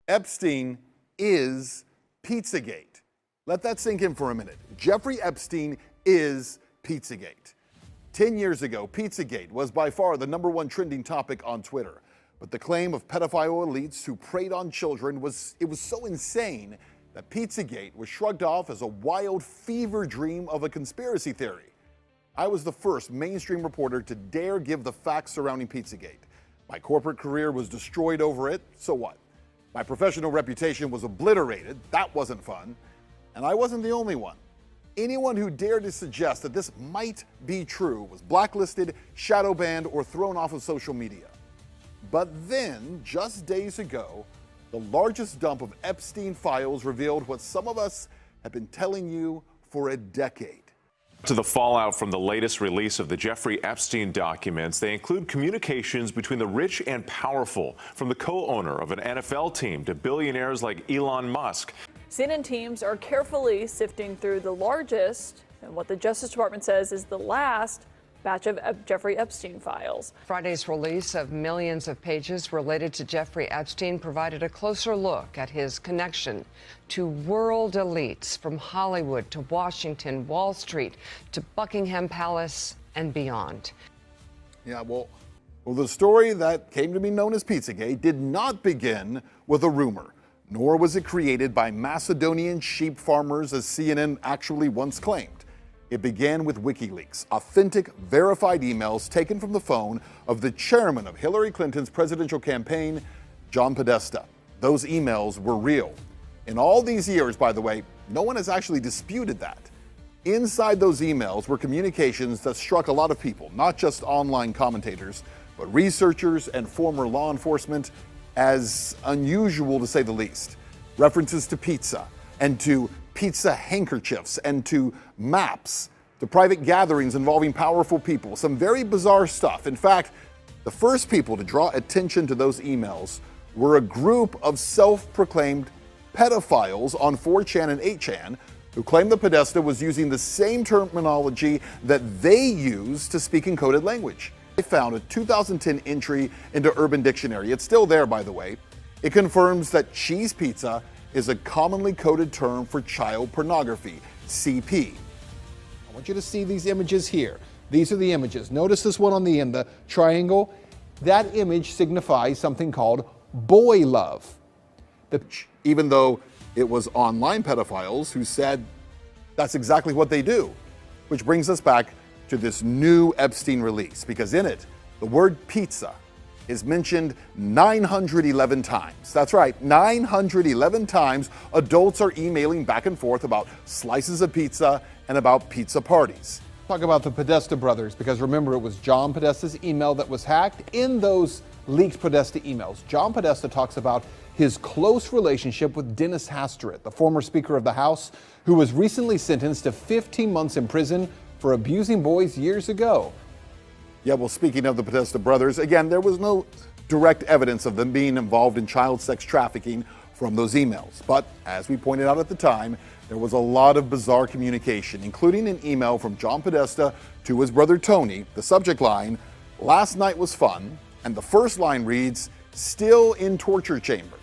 Epstein is Pizzagate. Let that sink in for a minute. Jeffrey Epstein is Pizzagate. 10 years ago, Pizzagate was by far the #1 trending topic on Twitter. But the claim of pedophile elites who preyed on children was so insane that Pizzagate was shrugged off as a wild fever dream of a conspiracy theory. I was the first mainstream reporter to dare give the facts surrounding Pizzagate. My corporate career was destroyed over it, so what? My professional reputation was obliterated, that wasn't fun. And I wasn't the only one. Anyone who dared to suggest that this might be true was blacklisted, shadow banned, or thrown off of social media. But then, just days ago, the largest dump of Epstein files revealed what some of us have been telling you for a decade. To the fallout from the latest release of the Jeffrey Epstein documents, they include communications between the rich and powerful, from the co-owner of an NFL team to billionaires like Elon Musk. CNN teams are carefully sifting through the largest, and what the Justice Department says is the last, batch of Jeffrey Epstein files. Friday's release of millions of pages related to Jeffrey Epstein provided a closer look at his connection to world elites from Hollywood to Washington, Wall Street to Buckingham Palace and beyond. Yeah, well, the story that came to be known as Pizzagate did not begin with a rumor, nor was it created by Macedonian sheep farmers, as CNN actually once claimed. It began with WikiLeaks, authentic, verified emails taken from the phone of the chairman of Hillary Clinton's presidential campaign, John Podesta. Those emails were real. In all these years, by the way, no one has actually disputed that. Inside those emails were communications that struck a lot of people, not just online commentators, but researchers and former law enforcement, as unusual to say the least. References to pizza and to pizza handkerchiefs and to maps, to private gatherings involving powerful people, some very bizarre stuff. In fact, the first people to draw attention to those emails were a group of self-proclaimed pedophiles on 4chan and 8chan who claimed that Podesta was using the same terminology that they use to speak in coded language. They found a 2010 entry into Urban Dictionary. It's still there, by the way. It confirms that cheese pizza is a commonly coded term for child pornography, CP. I want you to see these images here. These are the images. Notice this one on the end, the triangle. That image signifies something called boy love. Even though it was online pedophiles who said that's exactly what they do. Which brings us back to this new Epstein release, because in it, the word pizza is mentioned 911 times. That's right, 911 times adults are emailing back and forth about slices of pizza and about pizza parties. Talk about the Podesta brothers, because remember, it was John Podesta's email that was hacked. In those leaked Podesta emails, John Podesta talks about his close relationship with Dennis Hastert, the former Speaker of the House, who was recently sentenced to 15 months in prison for abusing boys years ago. Yeah, well, speaking of the Podesta brothers, again, there was no direct evidence of them being involved in child sex trafficking from those emails. But as we pointed out at the time, there was a lot of bizarre communication, including an email from John Podesta to his brother Tony. The subject line, "Last night was fun," and the first line reads, "Still in torture chamber."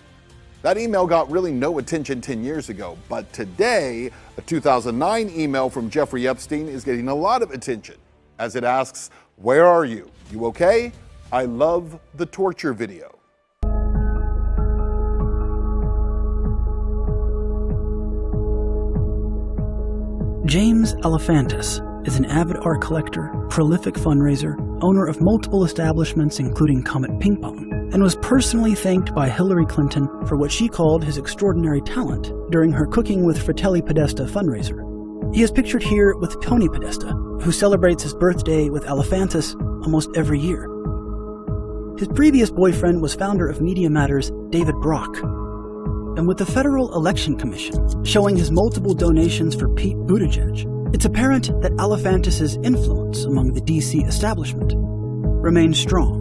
That email got really no attention 10 years ago, but today, a 2009 email from Jeffrey Epstein is getting a lot of attention, as it asks, "Where are you? You okay? I love the torture video." James Alefantis is an avid art collector, prolific fundraiser, owner of multiple establishments including Comet Ping Pong, and was personally thanked by Hillary Clinton for what she called his extraordinary talent during her Cooking with Fratelli Podesta fundraiser. He is pictured here with Tony Podesta, who celebrates his birthday with Alefantis almost every year. His previous boyfriend was founder of Media Matters, David Brock. And with the Federal Election Commission showing his multiple donations for Pete Buttigieg, it's apparent that Alefantis' influence among the DC establishment remains strong.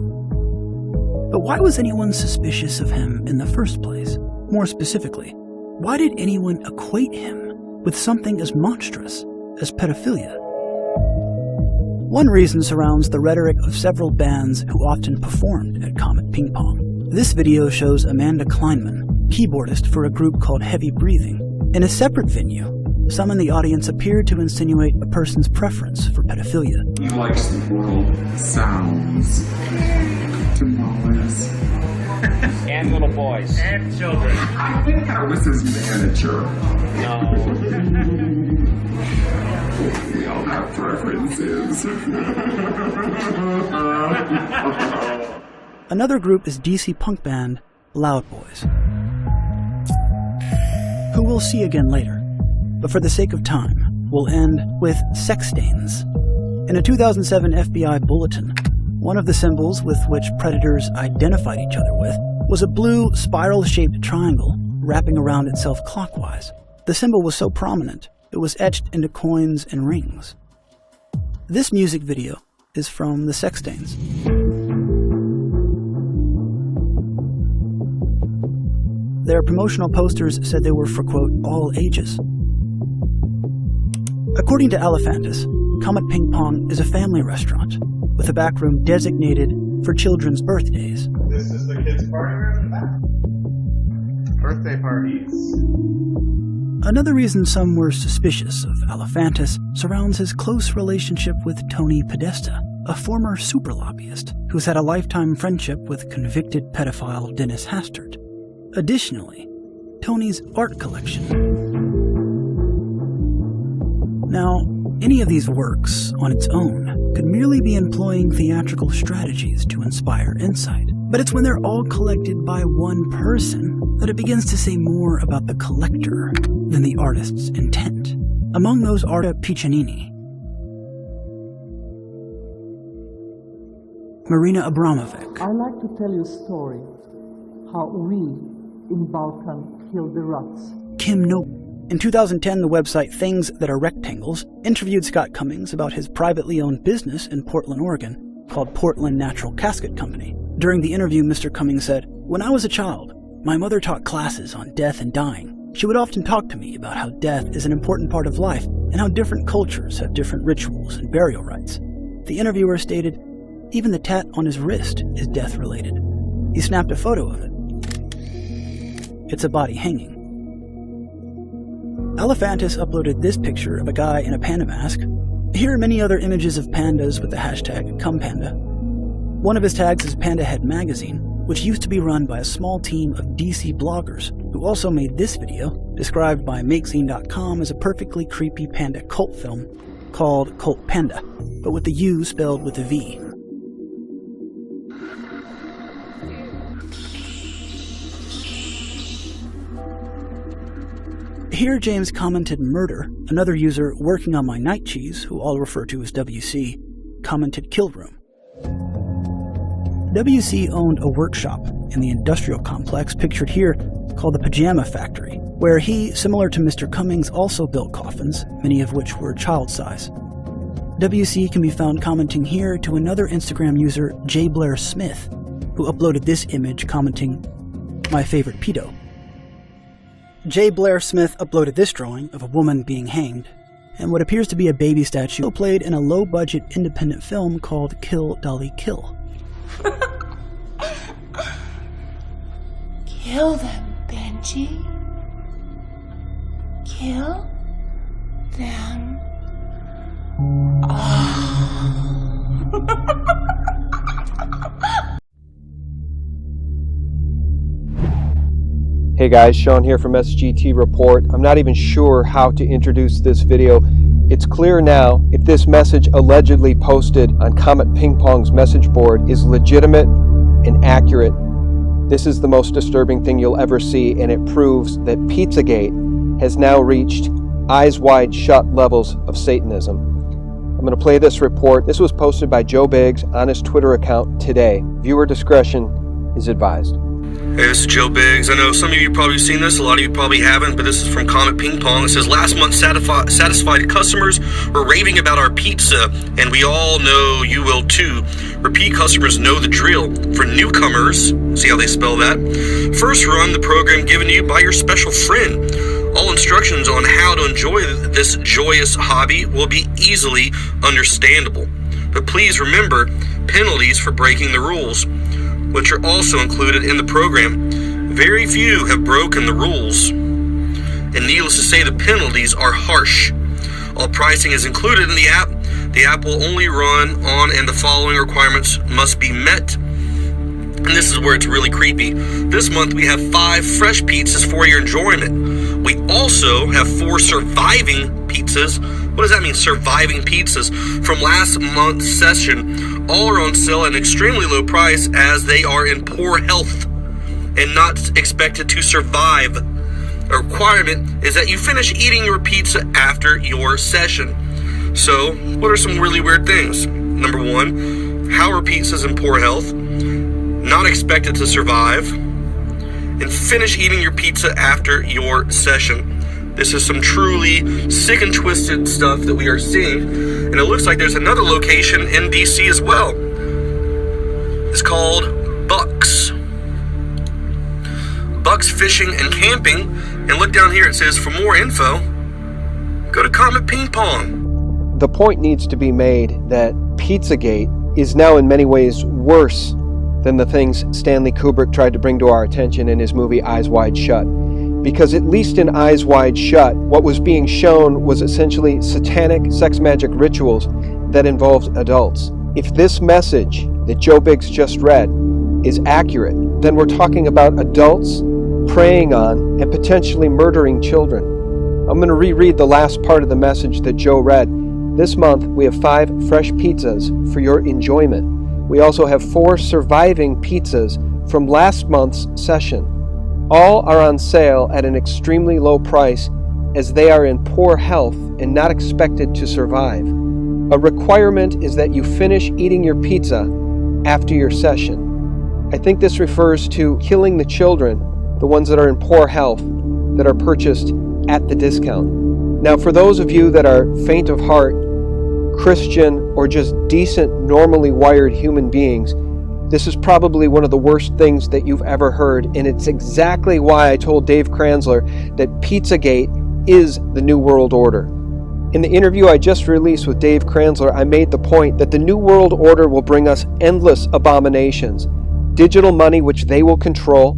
But why was anyone suspicious of him in the first place? More specifically, why did anyone equate him with something as monstrous as pedophilia? One reason surrounds the rhetoric of several bands who often performed at Comet Ping Pong. This video shows Amanda Kleinman, keyboardist for a group called Heavy Breathing. In a separate venue, some in the audience appeared to insinuate a person's preference for pedophilia. He likes the world sounds. Tamales. And little boys. And children. I think I was his manager. No. We all have preferences. Another group is DC punk band Loud Boys, who we'll see again later. But for the sake of time, we'll end with sex stains. In a 2007 FBI bulletin, one of the symbols with which predators identified each other with was a blue spiral-shaped triangle wrapping around itself clockwise. The symbol was so prominent, it was etched into coins and rings. This music video is from the Sex Stains. Their promotional posters said they were for, quote, all ages. According to Elephantis, Comet Ping Pong is a family restaurant with a back room designated for children's birthdays. This is the kids' party room in the back. Birthday parties. Another reason some were suspicious of Elephantis surrounds his close relationship with Tony Podesta, a former super lobbyist who's had a lifetime friendship with convicted pedophile Dennis Hastert. Additionally, Tony's art collection. Now, any of these works, on its own, could merely be employing theatrical strategies to inspire insight. But it's when they're all collected by one person that it begins to say more about the collector than the artist's intent. Among those are Piccinini, Marina Abramovic. I like to tell you a story, how we in Balkan killed the rats. Kim Noble. In 2010, the website Things That Are Rectangles interviewed Scott Cummings about his privately owned business in Portland, Oregon, called Portland Natural Casket Company. During the interview, Mr. Cummings said, "When I was a child, my mother taught classes on death and dying. She would often talk to me about how death is an important part of life and how different cultures have different rituals and burial rites." The interviewer stated, even the tat on his wrist is death-related. He snapped a photo of it. It's a body hanging. Elephantis uploaded this picture of a guy in a panda mask. Here are many other images of pandas with the hashtag #ComePanda. One of his tags is Panda Head Magazine, which used to be run by a small team of DC bloggers who also made this video, described by MakeZine.com as a perfectly creepy panda cult film called Cult Panda, but with the U spelled with a V. Here James commented murder. Another user working on my night cheese, who I'll refer to as WC, commented kill room. WC owned a workshop in the industrial complex pictured here called the Pajama Factory, where he, similar to Mr. Cummings, also built coffins, many of which were child size. WC can be found commenting here to another Instagram user, J. Blair Smith, who uploaded this image commenting, "My favorite pedo." J. Blair Smith uploaded this drawing of a woman being hanged, and what appears to be a baby statue played in a low-budget independent film called Kill Dolly Kill. Kill them, Benji. Kill them. Hey guys, Sean here from SGT Report. I'm not even sure how to introduce this video. It's clear now if this message allegedly posted on Comet Ping Pong's message board is legitimate and accurate. This is the most disturbing thing you'll ever see, and it proves that Pizzagate has now reached eyes wide shut levels of Satanism. I'm going to play this report. This was posted by Joe Biggs on his Twitter account today. Viewer discretion is advised. Hey, this is Joe Biggs. I know some of you probably seen this, a lot of you probably haven't, but this is from Comet Ping Pong. It says, last month satisfied customers were raving about our pizza, and we all know you will too. Repeat customers know the drill. For newcomers, see how they spell that? First run the program given to you by your special friend. All instructions on how to enjoy this joyous hobby will be easily understandable. But please remember penalties for breaking the rules, which are also included in the program. Very few have broken the rules. And needless to say, the penalties are harsh. All pricing is included in the app. The app will only run on and the following requirements must be met. And this is where it's really creepy. This month we have 5 fresh pizzas for your enjoyment. We also have 4 surviving pizzas. What does that mean, surviving pizzas? From last month's session. All are on sale at an extremely low price as they are in poor health and not expected to survive. A requirement is that you finish eating your pizza after your session. So, what are some really weird things? Number 1, how are pizzas in poor health? Not expected to survive, and finish eating your pizza after your session. This is some truly sick and twisted stuff that we are seeing, and it looks like there's another location in DC as well. It's called Bucks Fishing and Camping, and look down here, it says for more info, go to Comet Ping Pong. The point needs to be made that Pizzagate is now in many ways worse than the things Stanley Kubrick tried to bring to our attention in his movie Eyes Wide Shut. Because at least in Eyes Wide Shut, what was being shown was essentially satanic sex magic rituals that involved adults. If this message that Joe Biggs just read is accurate, then we're talking about adults preying on and potentially murdering children. I'm going to reread the last part of the message that Joe read. This month, we have 5 fresh pizzas for your enjoyment. We also have 4 surviving pizzas from last month's session. All are on sale at an extremely low price as they are in poor health and not expected to survive. A requirement is that you finish eating your pizza after your session. I think this refers to killing the children, the ones that are in poor health, that are purchased at the discount. Now, for those of you that are faint of heart, Christian, or just decent, normally wired human beings, this is probably one of the worst things that you've ever heard, and it's exactly why I told Dave Kranzler that Pizzagate is the New World Order. In the interview I just released with Dave Kranzler, I made the point that the New World Order will bring us endless abominations, digital money which they will control,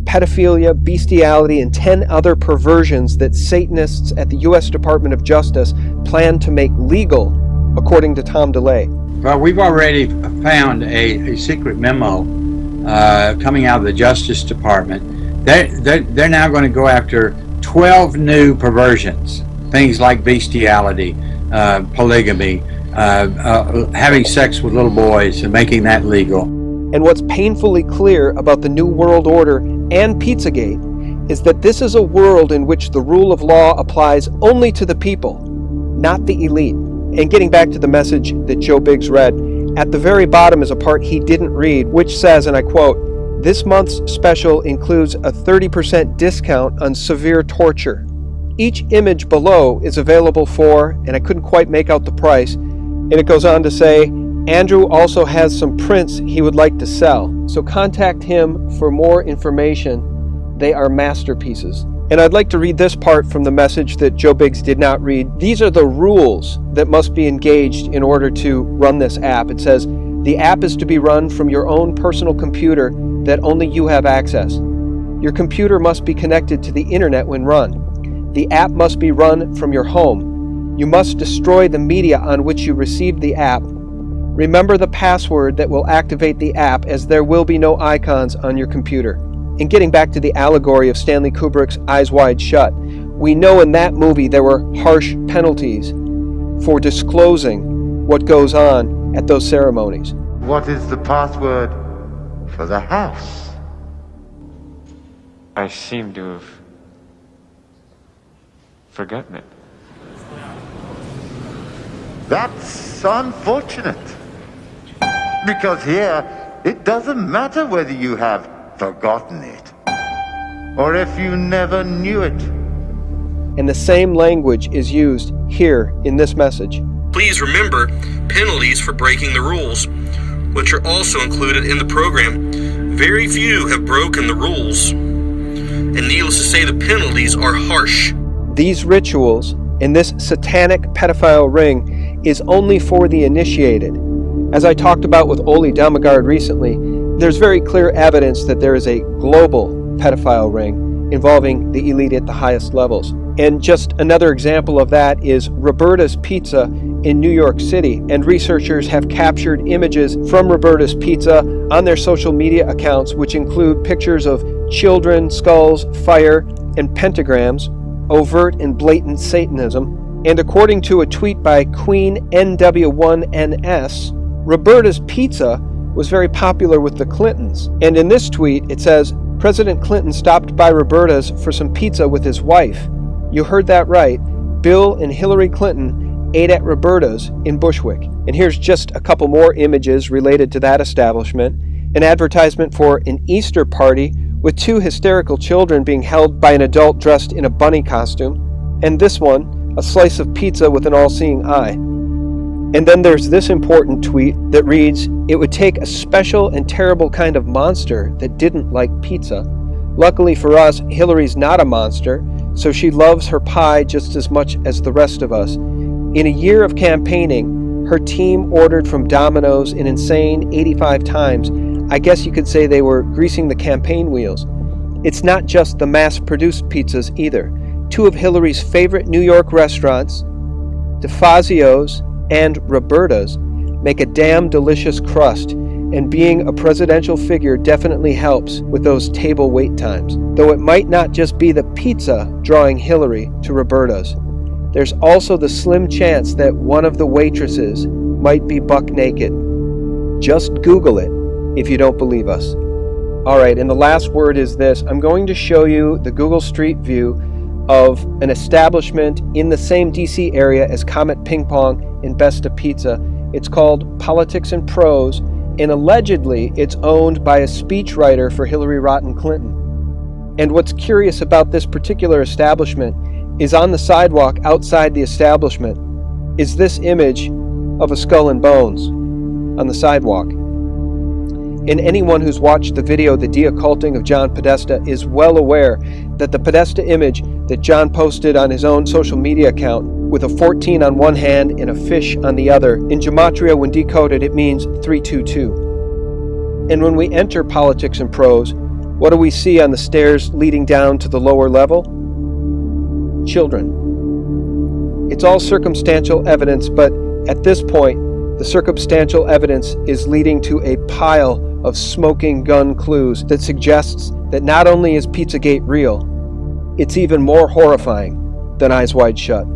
pedophilia, bestiality, and 10 other perversions that Satanists at the U.S. Department of Justice plan to make legal, according to Tom DeLay. Well, we've already found a secret memo coming out of the Justice Department. They're now going to go after 12 new perversions, things like bestiality, polygamy, having sex with little boys and making that legal. And what's painfully clear about the New World Order and Pizzagate is that this is a world in which the rule of law applies only to the people, not the elite. And getting back to the message that Joe Biggs read, at the very bottom is a part he didn't read, which says, and I quote, "This month's special includes a 30% discount on severe torture. Each image below is available for," and I couldn't quite make out the price, and it goes on to say, "Andrew also has some prints he would like to sell, so contact him for more information. They are masterpieces." And I'd like to read this part from the message that Joe Biggs did not read. These are the rules that must be engaged in order to run this app. It says, the app is to be run from your own personal computer that only you have access. Your computer must be connected to the internet when run. The app must be run from your home. You must destroy the media on which you received the app. Remember the password that will activate the app, as there will be no icons on your computer. And getting back to the allegory of Stanley Kubrick's Eyes Wide Shut, we know in that movie there were harsh penalties for disclosing what goes on at those ceremonies. What is the password for the house? I seem to have forgotten it. That's unfortunate. Because here, it doesn't matter whether you have forgotten it, or if you never knew it. And the same language is used here in this message. Please remember penalties for breaking the rules, which are also included in the program. Very few have broken the rules, and needless to say, the penalties are harsh. These rituals and this satanic pedophile ring is only for the initiated. As I talked about with Oli Delmagard recently, there's very clear evidence that there is a global pedophile ring involving the elite at the highest levels. And just another example of that is Roberta's Pizza in New York City. And researchers have captured images from Roberta's Pizza on their social media accounts, which include pictures of children, skulls, fire, and pentagrams, overt and blatant Satanism. And according to a tweet by Queen NW1NS, Roberta's Pizza was very popular with the Clintons. And in this tweet, it says, President Clinton stopped by Roberta's for some pizza with his wife. You heard that right. Bill and Hillary Clinton ate at Roberta's in Bushwick. And here's just a couple more images related to that establishment. An advertisement for an Easter party with 2 hysterical children being held by an adult dressed in a bunny costume. And this one, a slice of pizza with an all-seeing eye. And then there's this important tweet that reads, it would take a special and terrible kind of monster that didn't like pizza. Luckily for us, Hillary's not a monster, so she loves her pie just as much as the rest of us. In a year of campaigning, her team ordered from Domino's an insane 85 times. I guess you could say they were greasing the campaign wheels. It's not just the mass-produced pizzas either. 2 of Hillary's favorite New York restaurants, DeFazio's and Roberta's, make a damn delicious crust, and being a presidential figure definitely helps with those table wait times. Though it might not just be the pizza drawing Hillary to Roberta's. There's also the slim chance that one of the waitresses might be buck naked. Just Google it if you don't believe us. All right, and the last word is this. I'm going to show you the Google Street View of an establishment in the same DC area as Comet Ping Pong and Besta Pizza. It's called Politics and Prose, and allegedly it's owned by a speechwriter for Hillary Rodham Clinton. And what's curious about this particular establishment is on the sidewalk outside the establishment is this image of a skull and bones on the sidewalk. And anyone who's watched the video, The Deocculting of John Podesta, is well aware that the Podesta image that John posted on his own social media account with a 14 on one hand and a fish on the other, in gematria when decoded it means 322. And when we enter Politics and Prose, what do we see on the stairs leading down to the lower level? Children. It's all circumstantial evidence, but at this point, the circumstantial evidence is leading to a pile of smoking gun clues that suggests that not only is Pizzagate real, it's even more horrifying than Eyes Wide Shut.